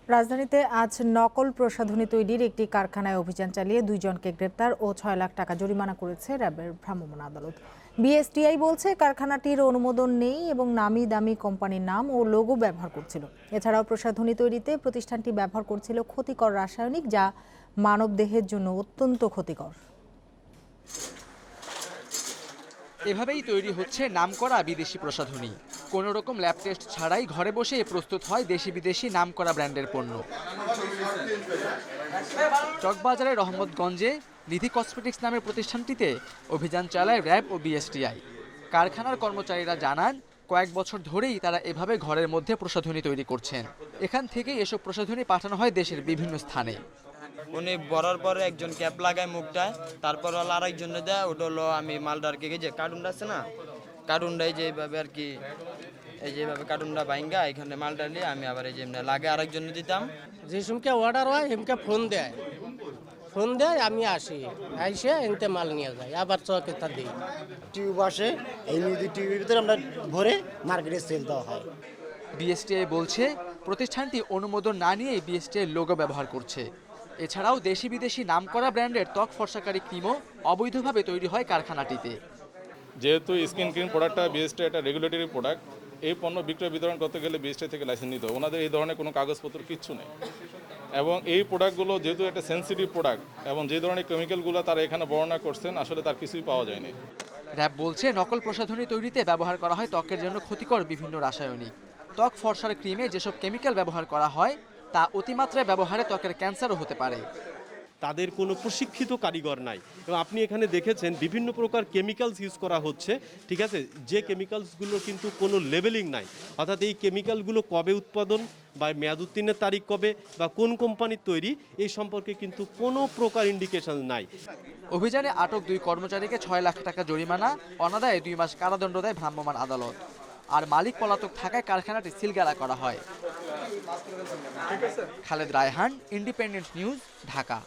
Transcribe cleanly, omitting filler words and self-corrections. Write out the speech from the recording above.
রাজধানীতে আজ নকল প্রসাধনী তৈরির একটি কারখানায় অভিযান চালিয়ে 2 জনকে গ্রেপ্তার ও 6 লাখ টাকা জরিমানা করেছে র্যাবের ভ্রাম্যমাণ আদালত। বিএসটিআই বলছে কারখানাটির অনুমোদন নেই এবং নামি দামি কোম্পানির নাম ও লোগো ব্যবহার করছিল। এছাড়াও প্রসাধনী তৈরিতে প্রতিষ্ঠানটি ব্যবহার করছিল ক্ষতিকর রাসায়নিক, যা মানবদেহের জন্য অত্যন্ত ক্ষতিকর। এভাবেই তৈরি হচ্ছে নামকরা বিদেশি প্রসাধনী। কোনো রকম ল্যাব টেস্ট ছাড়াই ঘরে বসে প্রস্তুত হয় দেশি বিদেশি নামকরা ব্র্যান্ডের পণ্য। চকবাজারের রহমতগঞ্জে নিধি কসমেটিক্স নামের প্রতিষ্ঠানটিতে অভিযান চালায় র্যাব ও বিএসটিআই। কারখানার কর্মচারীরা জানান, কয়েক বছর ধরেই তারা এভাবে ঘরের মধ্যে প্রসাধনী তৈরি করছেন। এখান থেকেই এসব প্রসাধনী পাঠানো হয় দেশের বিভিন্ন স্থানে। উনি বড়ার পরে একজন ক্যাপ লাগায় মুখটায়, তারপর হলো আরেকজন দেয়, ওটা হলো আমি মালদার কে যে কার্টুনটা আছে না, কার্টুনটাই যেভাবে আর কি, এই যেভাবে কার্টুনটা বাইঙ্গা এখানে মালটা নিয়ে আমি আবার এই যে লাগে আরেকজন দিতাম। যে সমকে অর্ডার হয় এমকে ফোন দেয় আমি আসি, আইসে এনতে মাল নিয়ে যাই, আবার চকে তা দিই। টিউব আসে, এই নদী টিউবের ভিতরে আমরা ভরে মার্কেটে সেল দেওয়া হয়। বিএসটিআই বলছে প্রতিষ্ঠানটি অনুমোদন না নিয়েই বিএসটিআই লোগো ব্যবহার করছে। এছাড়াও দেশি বিদেশি নামকরা ব্র্যান্ডের ত্বক ফর্সাকারী ক্রিমও অবৈধভাবে তৈরি হয় কারখানাটিতে। যেহেতু স্কিন ক্রিম প্রোডাক্টটা বিএসটি একটা রেগুলেটরি প্রোডাক্ট, এই পণ্য বিক্রয় বিতরণ করতে গেলে বিএসটি থেকে লাইসেন্স নিতে হবে। ওনাদের এই ধরনের কোনো কাগজপত্র কিচ্ছু নেই, এবং এই প্রোডাক্টগুলো যেহেতু একটা সেন্সিটিভ প্রোডাক্ট এবং যে ধরনের কেমিক্যালগুলো তারা এখানে বর্ণনা করছেন, আসলে তার কিছুই পাওয়া যায়নি। র্যাব বলছে নকল প্রসাধনী তৈরিতে ব্যবহার করা হয় ত্বকের জন্য ক্ষতিকর বিভিন্ন রাসায়নিক। ত্বক ফর্সার ক্রিমে যেসব কেমিক্যাল ব্যবহার করা হয় তা অতিমাত্রায় ব্যবহারে ত্বকের ক্যান্সারও হতে পারে। তাদের কোনো প্রশিক্ষিত কারিগর নাই, এবং আপনি এখানে দেখেছেন বিভিন্ন প্রকার কেমিক্যালস ইউজ করা হচ্ছে, ঠিক আছে, যে কেমিক্যালসগুলো কিন্তু কোনো লেবেলিং নাই, অর্থাৎ এই কেমিক্যালগুলো কবে উৎপাদন বা মেয়াদ উত্তীর্ণের তারিখ কবে বা কোন কোম্পানির তৈরি, এই সম্পর্কে কিন্তু কোনো প্রকার ইন্ডিকেশন নাই। অভিযানে আটক 2 কর্মচারীকে 6 লাখ টাকা জরিমানা, অনাদায়ে 2 মাস কারাদণ্ড দেয় ভ্রাম্যমাণ আদালত। আর মালিক পলাতক থাকায় কারখানাটি সিলগালা করা হয়। Khaled Raihan, independent news, Dhaka.